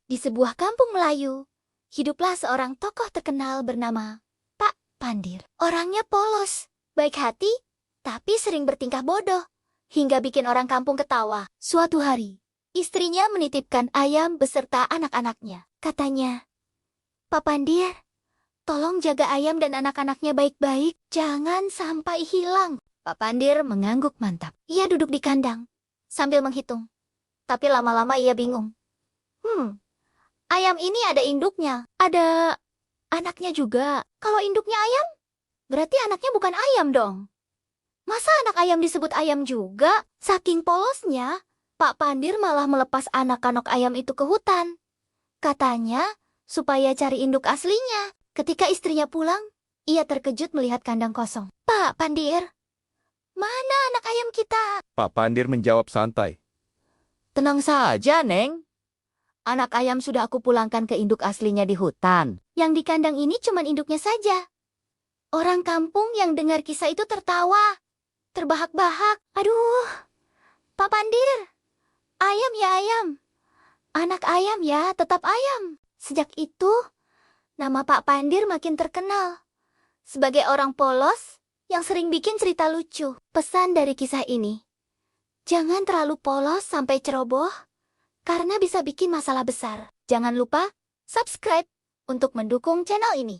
Di sebuah kampung Melayu, hiduplah seorang tokoh terkenal bernama Pak Pandir. Orangnya polos, baik hati, tapi sering bertingkah bodoh, hingga bikin orang kampung ketawa. Suatu hari, istrinya menitipkan ayam beserta anak-anaknya. Katanya, "Pak Pandir, tolong jaga ayam dan anak-anaknya baik-baik, jangan sampai hilang." Pak Pandir mengangguk mantap. Ia duduk di kandang, sambil menghitung. Tapi lama-lama ia bingung. Ayam ini ada induknya, ada anaknya juga. Kalau induknya ayam, berarti anaknya bukan ayam dong. Masa anak ayam disebut ayam juga? Saking polosnya, Pak Pandir malah melepas anak-anak ayam itu ke hutan. Katanya, supaya cari induk aslinya. Ketika istrinya pulang, ia terkejut melihat kandang kosong. "Pak Pandir, mana anak ayam kita?" Pak Pandir menjawab santai. Tenang saja, Neng. Anak ayam sudah aku pulangkan ke induk aslinya di hutan. Yang di kandang ini cuma induknya saja. Orang kampung yang dengar kisah itu tertawa, terbahak-bahak. Aduh, Pak Pandir, ayam ya ayam. Anak ayam ya tetap ayam. Sejak itu, nama Pak Pandir makin terkenal sebagai orang polos yang sering bikin cerita lucu. Pesan dari kisah ini, jangan terlalu polos sampai ceroboh, karena bisa bikin masalah besar. Jangan lupa subscribe untuk mendukung channel ini.